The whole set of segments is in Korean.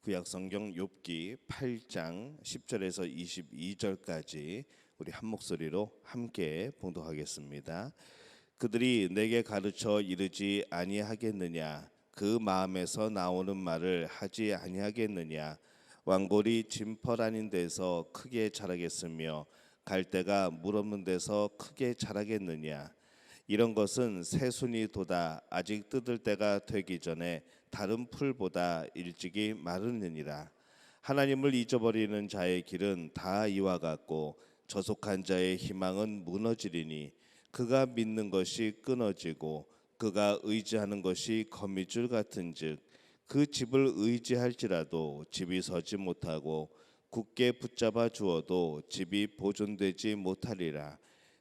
구약성경 욥기 8장 10절에서 22절까지 우리 한 목소리로 함께 봉독하겠습니다. 그들이 내게 가르쳐 이르지 아니하겠느냐? 그 마음에서 나오는 말을 하지 아니하겠느냐? 왕골이 진펄 아닌 데서 크게 자라겠으며 갈대가 물 없는 데서 크게 자라겠느냐? 이런 것은 새순이 돋아 아직 뜯을 때가 되기 전에 다른 풀보다 일찍이 마르느니라. 하나님을 잊어버리는 자의 길은 다 이와 같고 저속한 자의 희망은 무너지리니 그가 믿는 것이 끊어지고 그가 의지하는 것이 거미줄 같은즉 그 집을 의지할지라도 집이 서지 못하고 굳게 붙잡아 주어도 집이 보존되지 못하리라.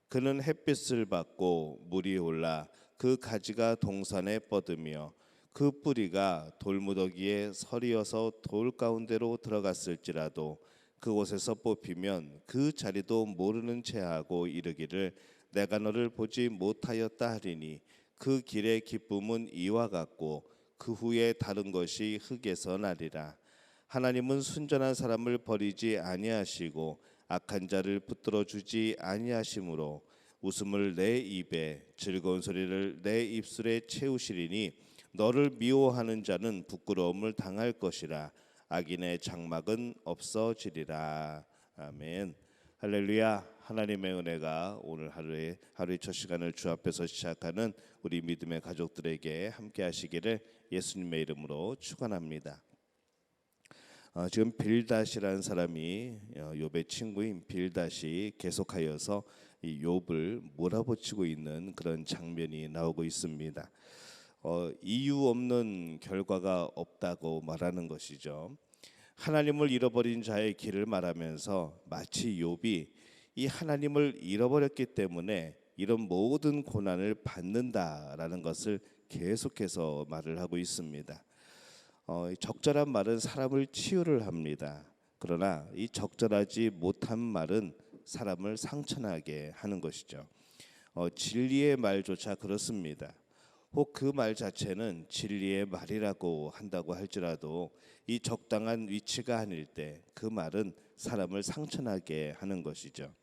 그는 햇빛을 받고 물이 올라 그 가지가 동산에 뻗으며 그 뿌리가 돌무더기에 서리어서 돌 가운데로 들어갔을지라도 그곳에서 뽑히면 그 자리도 모르는 채 하고 이르기를 내가 너를 보지 못하였다 하리니 그 길의 기쁨은 이와 같고 그 후에 다른 것이 흙에서 나리라. 하나님은 순전한 사람을 버리지 아니하시고 악한 자를 붙들어 주지 아니하심으로 웃음을 내 입에 즐거운 소리를 내 입술에 채우시리니 너를 미워하는 자는 부끄러움을 당할 것이라. 악인의 장막은 없어지리라. 아멘. 할렐루야. 하나님의 은혜가 오늘 하루의 첫 시간을 주 앞에서 시작하는 우리 믿음의 가족들에게 함께 하시기를 예수님의 이름으로 축원합니다. 지금 빌닷이라는 사람이 욥의 친구인 빌닷이 계속하여서 이 욥을 몰아붙이고 있는 그런 장면이 나오고 있습니다. 이유 없는 결과가 없다고 말하는 것이죠. 하나님을 잃어버린 자의 길을 말하면서 마치 욥이 이 하나님을 잃어버렸기 때문에 이런 모든 고난을 받는다라는 것을 계속해서 말을 하고 있습니다. 적절한 말은 사람을 치유를 합니다. 그러나 이 적절하지 못한 말은 사람을 상처나게 하는 것이죠. 진리의 말조차 그렇습니다. 혹 그 말 자체는 진리의 말이라고 한다고 할지라도 이 적당한 위치가 아닐 때 그 말은 사람을 상처나게 하는 것이죠.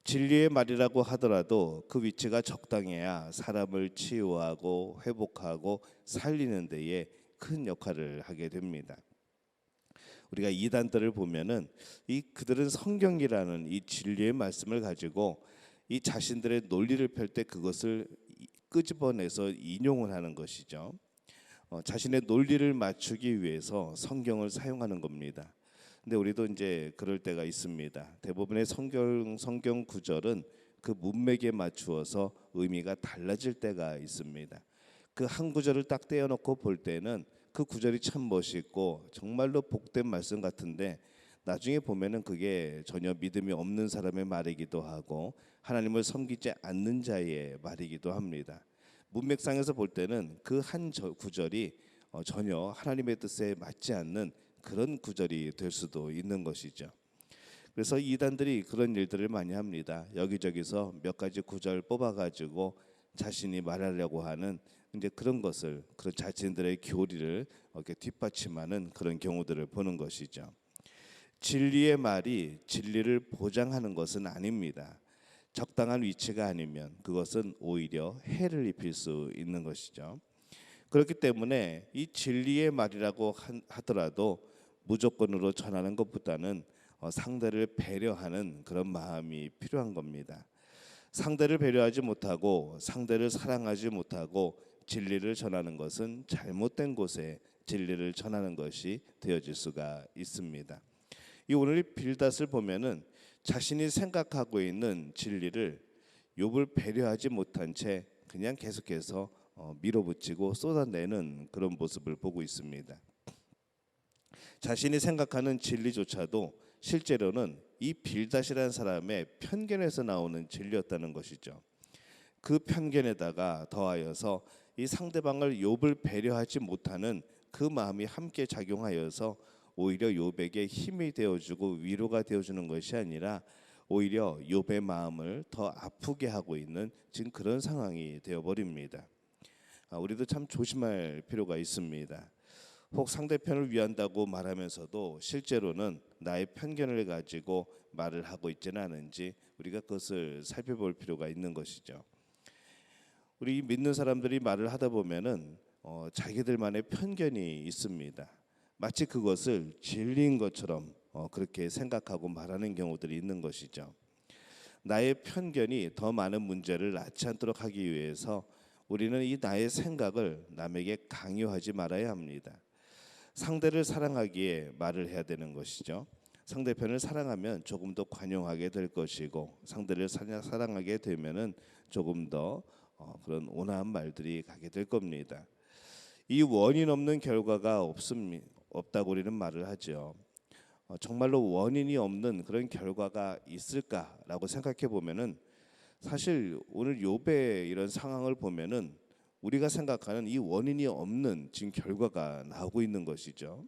진리의 말이라고 하더라도 그 위치가 적당해야 사람을 치유하고 회복하고 살리는 데에 큰 역할을 하게 됩니다. 우리가 이단들을 보면은 그들은 성경이라는 이 진리의 말씀을 가지고 이 자신들의 논리를 펼 때 그것을 끄집어내서 인용을 하는 것이죠. 자신의 논리를 맞추기 위해서 성경을 사용하는 겁니다. 근데 우리도 이제 그럴 때가 있습니다. 대부분의 성경 구절은 그 문맥에 맞추어서 의미가 달라질 때가 있습니다. 그 한 구절을 딱 떼어놓고 볼 때는 그 구절이 참 멋있고 정말로 복된 말씀 같은데 나중에 보면은 그게 전혀 믿음이 없는 사람의 말이기도 하고 하나님을 섬기지 않는 자의 말이기도 합니다. 문맥상에서 볼 때는 그 한 구절이 전혀 하나님의 뜻에 맞지 않는 그런 구절이 될 수도 있는 것이죠. 그래서 이단들이 그런 일들을 많이 합니다. 여기저기서 몇 가지 구절 뽑아가지고 자신이 말하려고 하는 이제 그런 것을 그런 자신들의 교리를 이렇게 뒷받침하는 그런 경우들을 보는 것이죠. 진리의 말이 진리를 보장하는 것은 아닙니다. 적당한 위치가 아니면 그것은 오히려 해를 입힐 수 있는 것이죠. 그렇기 때문에 이 진리의 말이라고 하더라도 무조건으로 전하는 것보다는 상대를 배려하는 그런 마음이 필요한 겁니다. 상대를 배려하지 못하고 상대를 사랑하지 못하고 진리를 전하는 것은 잘못된 곳에 진리를 전하는 것이 되어질 수가 있습니다. 이 오늘 빌닷을 보면은 자신이 생각하고 있는 진리를 욥을 배려하지 못한 채 그냥 계속해서 밀어붙이고 쏟아내는 그런 모습을 보고 있습니다. 자신이 생각하는 진리조차도 실제로는 이 빌닷이라는 사람의 편견에서 나오는 진리였다는 것이죠. 그 편견에다가 더하여서 이 상대방을 욥을 배려하지 못하는 그 마음이 함께 작용하여서 오히려 욥에게 힘이 되어주고 위로가 되어주는 것이 아니라 오히려 욥의 마음을 더 아프게 하고 있는 지금 그런 상황이 되어버립니다. 우리도 참 조심할 필요가 있습니다. 혹 상대편을 위한다고 말하면서도 실제로는 나의 편견을 가지고 말을 하고 있지는 않은지 우리가 그것을 살펴볼 필요가 있는 것이죠. 우리 믿는 사람들이 말을 하다 보면은 자기들만의 편견이 있습니다. 마치 그것을 진리인 것처럼 그렇게 생각하고 말하는 경우들이 있는 것이죠. 나의 편견이 더 많은 문제를 낳지 않도록 하기 위해서 우리는 이 나의 생각을 남에게 강요하지 말아야 합니다. 상대를 사랑하기에 말을 해야 되는 것이죠. 상대편을 사랑하면 조금 더 관용하게 될 것이고, 상대를 사랑하게 되면은 조금 더 그런 온화한 말들이 가게 될 겁니다. 이 원인 없는 결과가 없다고 우리는 말을 하죠. 정말로 원인이 없는 그런 결과가 있을까라고 생각해 보면은 사실 오늘 욥의 이런 상황을 보면은 우리가 생각하는 이 원인이 없는 지금 결과가 나오고 있는 것이죠.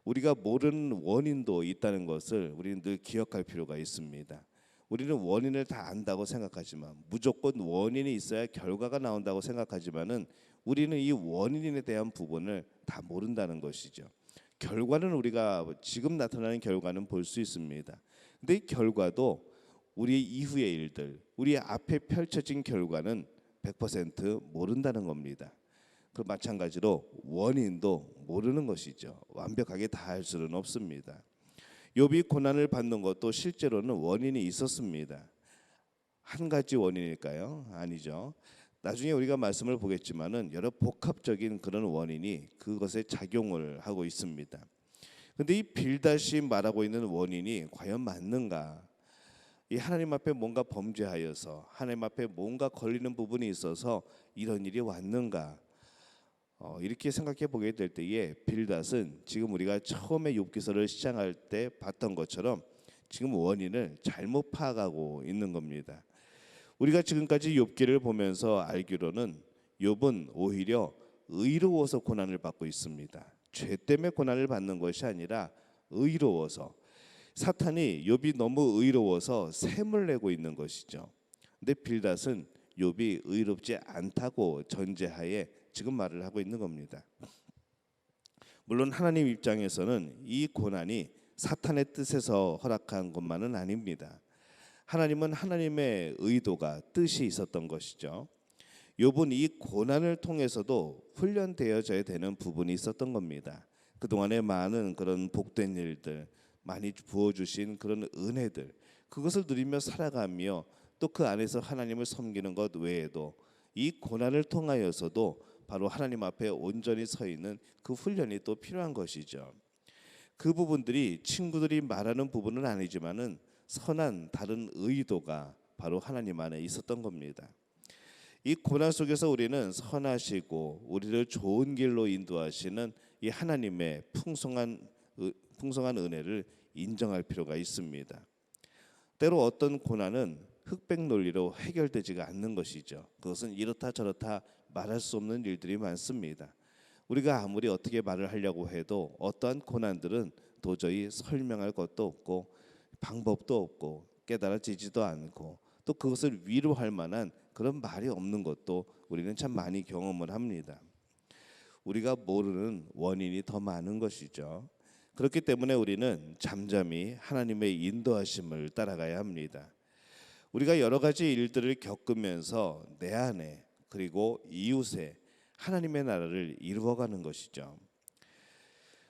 우리가 모르는 원인도 있다는 것을 우리는 늘 기억할 필요가 있습니다. 우리는 원인을 다 안다고 생각하지만, 무조건 원인이 있어야 결과가 나온다고 생각하지만은 우리는 이 원인에 대한 부분을 다 모른다는 것이죠. 결과는 우리가 지금 나타나는 결과는 볼 수 있습니다. 근데 이 결과도 우리의 이후의 일들, 우리 앞에 펼쳐진 결과는 100% 모른다는 겁니다. 그 마찬가지로 원인도 모르는 것이죠. 완벽하게 다 알 수는 없습니다. 욥이 고난을 받는 것도 실제로는 원인이 있었습니다. 한 가지 원인일까요? 아니죠. 나중에 우리가 말씀을 보겠지만은 여러 복합적인 그런 원인이 그것에 작용을 하고 있습니다. 그런데 이 빌닷이 말하고 있는 원인이 과연 맞는가? 이 하나님 앞에 뭔가 범죄하여서 하나님 앞에 뭔가 걸리는 부분이 있어서 이런 일이 왔는가? 이렇게 생각해 보게 될 때에 빌닷은 지금 우리가 처음에 욥기서를 시작할 때 봤던 것처럼 지금 원인을 잘못 파악하고 있는 겁니다. 우리가 지금까지 욥기를 보면서 알기로는 욥은 오히려 의로워서 고난을 받고 있습니다. 죄 때문에 고난을 받는 것이 아니라 의로워서, 사탄이 욥이 너무 의로워서 셈을 내고 있는 것이죠. 근데 빌닷은 욥이 의롭지 않다고 전제하에 지금 말을 하고 있는 겁니다. 물론 하나님 입장에서는 이 고난이 사탄의 뜻에서 허락한 것만은 아닙니다. 하나님은 하나님의 의도가 뜻이 있었던 것이죠. 욥은 이 고난을 통해서도 훈련되어져야 되는 부분이 있었던 겁니다. 그동안에 많은 그런 복된 일들, 많이 부어주신 그런 은혜들, 그것을 누리며 살아가며 또 그 안에서 하나님을 섬기는 것 외에도 이 고난을 통하여서도 바로 하나님 앞에 온전히 서 있는 그 훈련이 또 필요한 것이죠. 그 부분들이 친구들이 말하는 부분은 아니지만은 선한 다른 의도가 바로 하나님 안에 있었던 겁니다. 이 고난 속에서 우리는 선하시고 우리를 좋은 길로 인도하시는 이 하나님의 풍성한 은혜를 인정할 필요가 있습니다. 때로 어떤 고난은 흑백 논리로 해결되지가 않는 것이죠. 그것은 이렇다 저렇다 말할 수 없는 일들이 많습니다. 우리가 아무리 어떻게 말을 하려고 해도 어떠한 고난들은 도저히 설명할 것도 없고 방법도 없고 깨달아지지도 않고 또 그것을 위로할 만한 그런 말이 없는 것도 우리는 참 많이 경험을 합니다. 우리가 모르는 원인이 더 많은 것이죠. 그렇기 때문에 우리는 잠잠히 하나님의 인도하심을 따라가야 합니다. 우리가 여러 가지 일들을 겪으면서 내 안에 그리고 이웃에 하나님의 나라를 이루어가는 것이죠.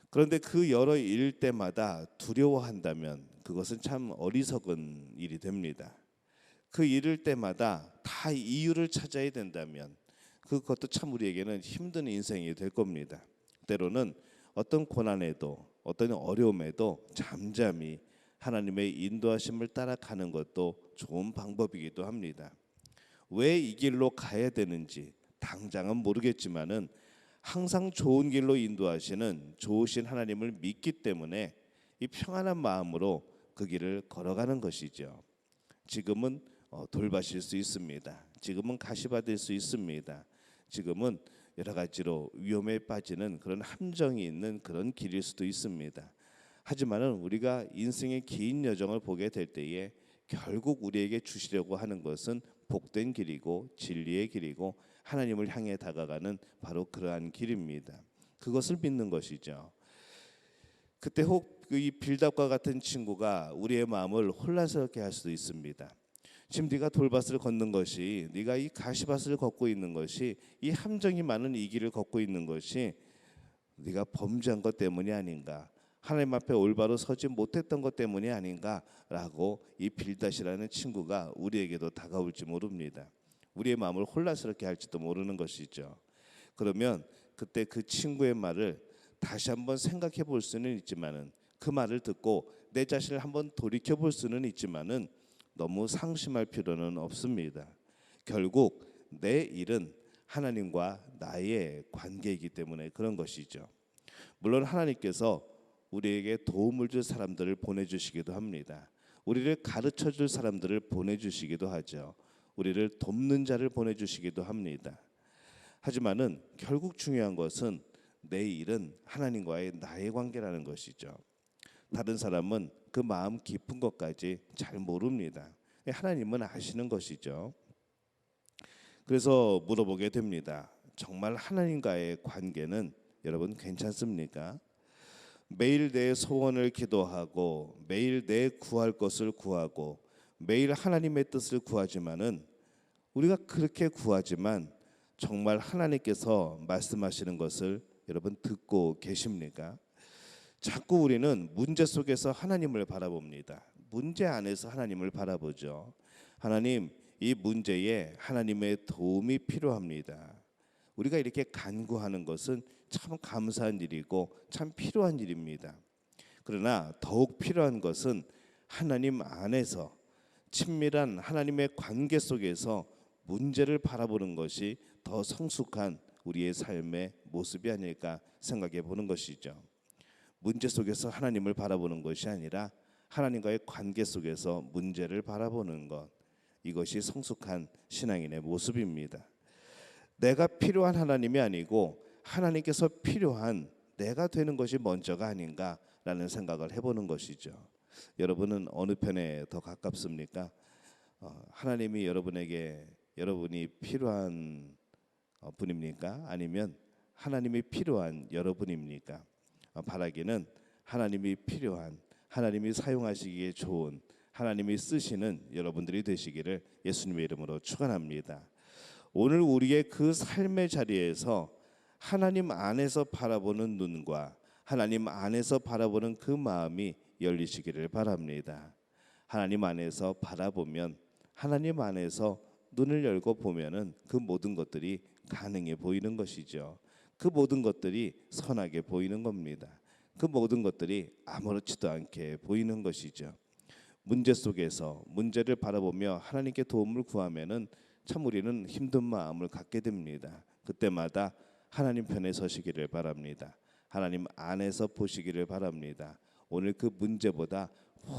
그런데 그 여러 일 때마다 두려워한다면 그것은 참 어리석은 일이 됩니다. 그 일을 때마다 다 이유를 찾아야 된다면 그것도 참 우리에게는 힘든 인생이 될 겁니다. 때로는 어떤 고난에도 어떤 어려움에도 잠잠히 하나님의 인도하심을 따라가는 것도 좋은 방법이기도 합니다. 왜 이 길로 가야 되는지 당장은 모르겠지만은 항상 좋은 길로 인도하시는 좋으신 하나님을 믿기 때문에 이 평안한 마음으로 그 길을 걸어가는 것이죠. 지금은 돌밭일 수 있습니다. 지금은 가시밭일 수 있습니다. 지금은 여러 가지로 위험에 빠지는 그런 함정이 있는 그런 길일 수도 있습니다. 하지만은 우리가 인생의 긴 여정을 보게 될 때에 결국 우리에게 주시려고 하는 것은 복된 길이고 진리의 길이고 하나님을 향해 다가가는 바로 그러한 길입니다. 그것을 믿는 것이죠. 그때 혹 이 빌답과 같은 친구가 우리의 마음을 혼란스럽게 할 수도 있습니다. 지금 네가 돌밭을 걷는 것이, 네가 이 가시밭을 걷고 있는 것이, 이 함정이 많은 이 길을 걷고 있는 것이 네가 범죄한 것 때문이 아닌가, 하나님 앞에 올바로 서지 못했던 것 때문이 아닌가라고 이 빌닷이라는 친구가 우리에게도 다가올지 모릅니다. 우리의 마음을 혼란스럽게 할지도 모르는 것이죠. 그러면 그때 그 친구의 말을 다시 한번 생각해 볼 수는 있지만은, 그 말을 듣고 내 자신을 한번 돌이켜 볼 수는 있지만은 너무 상심할 필요는 없습니다. 결국 내 일은 하나님과 나의 관계이기 때문에 그런 것이죠. 물론 하나님께서 우리에게 도움을 줄 사람들을 보내주시기도 합니다. 우리를 가르쳐 줄 사람들을 보내주시기도 하죠. 우리를 돕는 자를 보내주시기도 합니다. 하지만은 결국 중요한 것은 내 일은 하나님과의 나의 관계라는 것이죠. 다른 사람은 그 마음 깊은 것까지 잘 모릅니다. 하나님은 아시는 것이죠. 그래서 물어보게 됩니다. 정말 하나님과의 관계는 여러분 괜찮습니까? 매일 내 소원을 기도하고 매일 내 구할 것을 구하고 매일 하나님의 뜻을 구하지만은, 우리가 그렇게 구하지만 정말 하나님께서 말씀하시는 것을 여러분 듣고 계십니까? 자꾸 우리는 문제 속에서 하나님을 바라봅니다. 문제 안에서 하나님을 바라보죠. 하나님, 이 문제에 하나님의 도움이 필요합니다. 우리가 이렇게 간구하는 것은 참 감사한 일이고 참 필요한 일입니다. 그러나 더욱 필요한 것은 하나님 안에서 친밀한 하나님의 관계 속에서 문제를 바라보는 것이 더 성숙한 우리의 삶의 모습이 아닐까 생각해 보는 것이죠. 문제 속에서 하나님을 바라보는 것이 아니라 하나님과의 관계 속에서 문제를 바라보는 것, 이것이 성숙한 신앙인의 모습입니다. 내가 필요한 하나님이 아니고 하나님께서 필요한 내가 되는 것이 먼저가 아닌가라는 생각을 해보는 것이죠. 여러분은 어느 편에 더 가깝습니까? 하나님이 여러분에게 여러분이 필요한 분입니까? 아니면 하나님이 필요한 여러분입니까? 바라기는 하나님이 필요한, 하나님이 사용하시기에 좋은, 하나님이 쓰시는 여러분들이 되시기를 예수님의 이름으로 축원합니다. 오늘 우리의 그 삶의 자리에서 하나님 안에서 바라보는 눈과 하나님 안에서 바라보는 그 마음이 열리시기를 바랍니다. 하나님 안에서 바라보면, 하나님 안에서 눈을 열고 보면은 그 모든 것들이 가능해 보이는 것이죠. 그 모든 것들이 선하게 보이는 겁니다. 그 모든 것들이 아무렇지도 않게 보이는 것이죠. 문제 속에서 문제를 바라보며 하나님께 도움을 구하면은 참 우리는 힘든 마음을 갖게 됩니다. 그때마다 하나님 편에 서시기를 바랍니다. 하나님 안에서 보시기를 바랍니다. 오늘 그 문제보다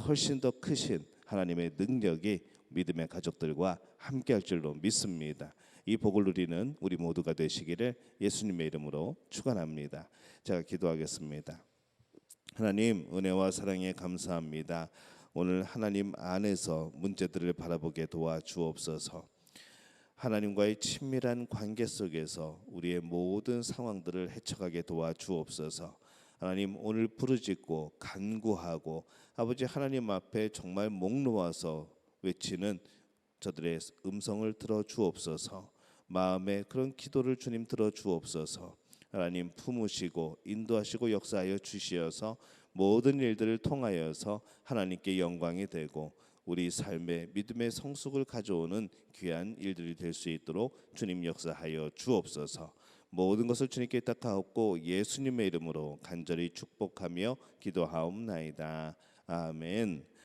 훨씬 더 크신 하나님의 능력이 믿음의 가족들과 함께할 줄로 믿습니다. 이 복을 누리는 우리 모두가 되시기를 예수님의 이름으로 축원합니다. 제가 기도하겠습니다. 하나님, 은혜와 사랑에 감사합니다. 오늘 하나님 안에서 문제들을 바라보게 도와주옵소서. 하나님과의 친밀한 관계 속에서 우리의 모든 상황들을 헤쳐가게 도와주옵소서. 하나님, 오늘 부르짖고 간구하고 아버지 하나님 앞에 정말 목 놓아서 외치는 저들의 음성을 들어주옵소서. 마음에 그런 기도를 주님 들어주옵소서. 하나님, 품으시고 인도하시고 역사하여 주시어서 모든 일들을 통하여서 하나님께 영광이 되고 우리 삶의 믿음의 성숙을 가져오는 귀한 일들이 될 수 있도록 주님 역사하여 주옵소서. 모든 것을 주님께 탁하옵고 예수님의 이름으로 간절히 축복하며 기도하옵나이다. 아멘.